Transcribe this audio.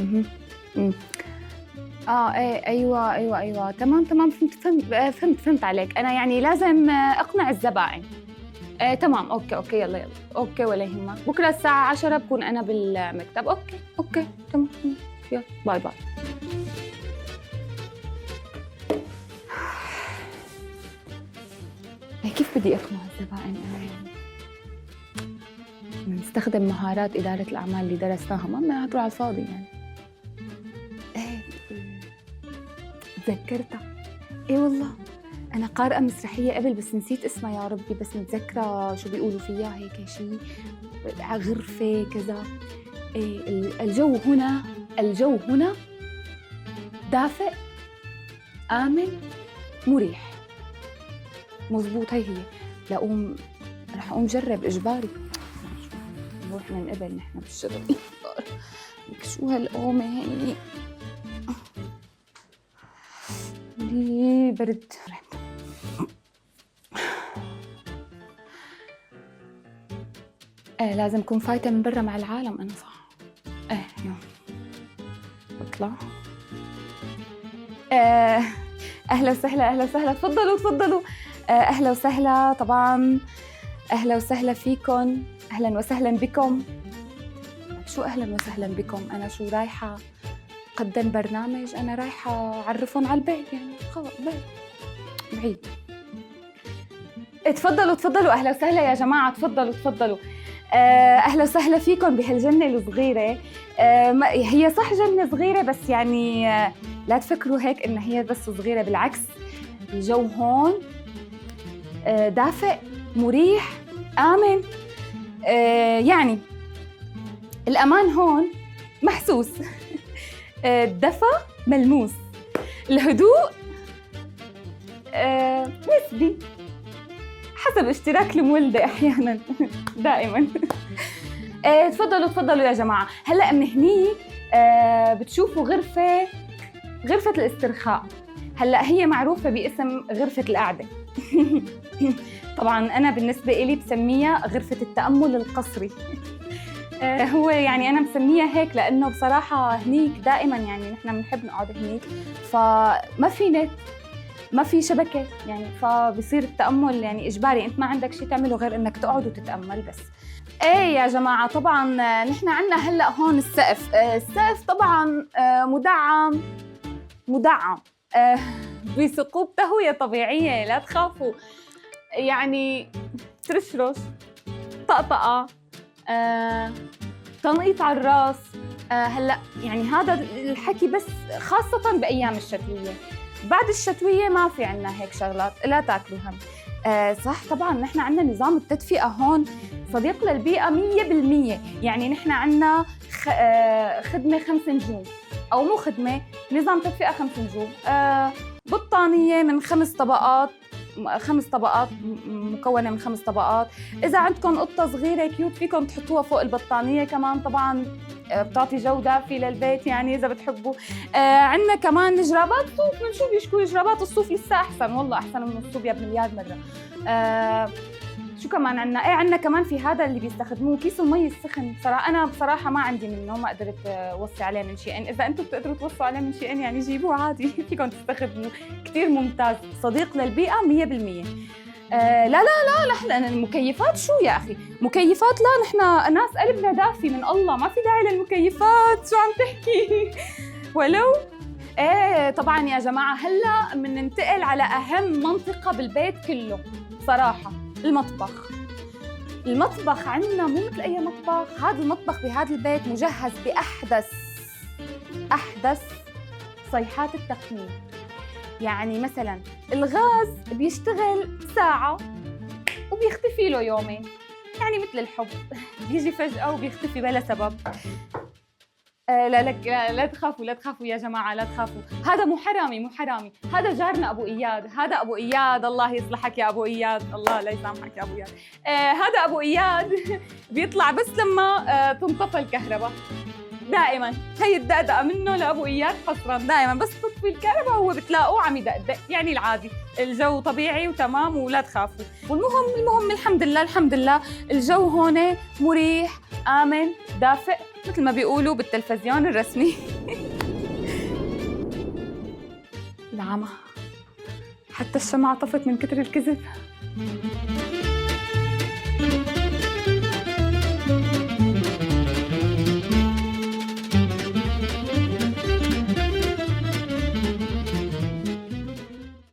اها. أمم. ايه، ايوه تمام فهمت عليك. انا يعني لازم اقنع الزبائن. تمام، اوكي يلا اوكي، ولا يهمك. بكره الساعه 10 بكون انا بالمكتب. اوكي تمام. يلا باي. كيف بدي اقنع الزبائن انا يعني؟ نستخدم مهارات اداره الاعمال اللي درسناها، ما هتروح على الفاضي يعني. ايه تذكرتها. ايه والله أنا قارئة مسرحية قبل بس نسيت اسمها يا ربي، بس متذكرة شو بيقولوا فيها هيك شيء غرفة كذا. إيه الجو هنا دافئ آمن مريح. مزبوط، هي رح أقوم جرب إجباري. نروح ننقبل نحن بالشغل. لك شو هالقومة هي لي برد. لازم أكون فايتة من برا مع العالم. أنا صح. يلا بطلع. أهلا وسهلا. تفضلوا. أهلا وسهلا. طبعا أهلا وسهلا فيكم، أهلا وسهلا بكم. شو أهلا وسهلا بكم؟ أنا شو رايحة قدم برنامج؟ أنا رايحة أعرفهم على البيت يعني. خلص بعيد. تفضلوا. أهلا وسهلا يا جماعة. تفضلوا. أهلا وسهلا فيكم بهالجنة الصغيرة. هي صح جنة صغيرة، بس يعني لا تفكروا هيك إن هي بس صغيرة، بالعكس الجو هون دافئ مريح آمن. يعني الأمان هون محسوس. الدفى ملموس. الهدوء نسبي حسب اشتراك المولدة أحياناً. دائماً. تفضلوا يا جماعة. هلأ من هني بتشوفوا غرفة الاسترخاء. هلأ هي معروفة باسم غرفة القعدة. طبعاً أنا بالنسبة إلي بسميها غرفة التأمل القصري. هو يعني أنا مسميها هيك لأنه بصراحة هنيك دائماً يعني نحن بنحب نقعد هنيك، فما في نت، ما في شبكة يعني، فبصير التأمل يعني إجباري. أنت ما عندك شيء تعمله غير إنك تقعد وتتأمل بس. إيه يا جماعة، طبعاً نحن عنا هلأ هون السقف طبعاً مدعم بثقوب تهوية طبيعية. لا تخافوا يعني. ترشرش، طقطقة، تنقيط على الراس. هلأ يعني هذا الحكي بس خاصة بأيام الشتوية. بعد الشتوية ما في عنا هيك شغلات، لا تاكلوا هم. صح طبعاً نحن عنا نظام التدفئة هون صديق للبيئة 100%. يعني نحن عنا خدمة 5 نجوم، أو مو خدمة، نظام تدفئة 5 نجوم. بطانية من 5 طبقات مكونة من 5 طبقات. إذا عندكم قطة صغيرة كيوت فيكم تحطوها فوق البطانية كمان، طبعاً بتعطي جو دافي للبيت يعني إذا بتحبوا. عندنا كمان جرابات صوف. من شو بيشكوا جرابات الصوف؟ لسه أحسن والله، أحسن من الصوف يا بمليار مرة. شو كمان عندنا؟ عندنا كمان في هذا اللي بيستخدموه كيس المي السخن. أنا بصراحة ما عندي منه، ما قدرت وصي عليه من شيئين. إذا أنتم بتقدروا توصوا عليه من شيئين يعني جيبوه عادي. فيكم تستخدموه، كتير ممتاز، صديق للبيئة 100%. لا نحن المكيفات شو يا أخي؟ مكيفات لا، نحن ناس قلبنا دافي من الله، ما في داعي للمكيفات. شو عم تحكي؟ ولو طبعاً يا جماعة هلأ بننتقل على أهم منطقة بالبيت كله صراحة، المطبخ عندنا مو مثل أي مطبخ. هذا المطبخ بهذا البيت مجهز بأحدث صيحات التقنية. يعني مثلاً الغاز بيشتغل ساعة وبيختفي له يومين، يعني مثل الحب بيجي فجأة وبيختفي بلا سبب. لا تخافوا يا جماعة، لا تخافوا. هذا مو حرامي. هذا جارنا أبو إياد. الله يصلحك يا أبو إياد، الله لا يسامحك يا أبو إياد. هذا أبو إياد بيطلع بس لما تنطفى الكهرباء. دائما هي الدقدقة منه لأبو إياد حصرا، دائما بس تطفي الكهرباء هو بتلاقوه عم يدقدق. يعني العادي الجو طبيعي وتمام ولا تخافوا. والمهم الحمد لله الجو هون مريح آمن دافئ مثل ما بيقولوا بالتلفزيون الرسمي. العمى، حتى الشمعة طفت من كتر الكذب.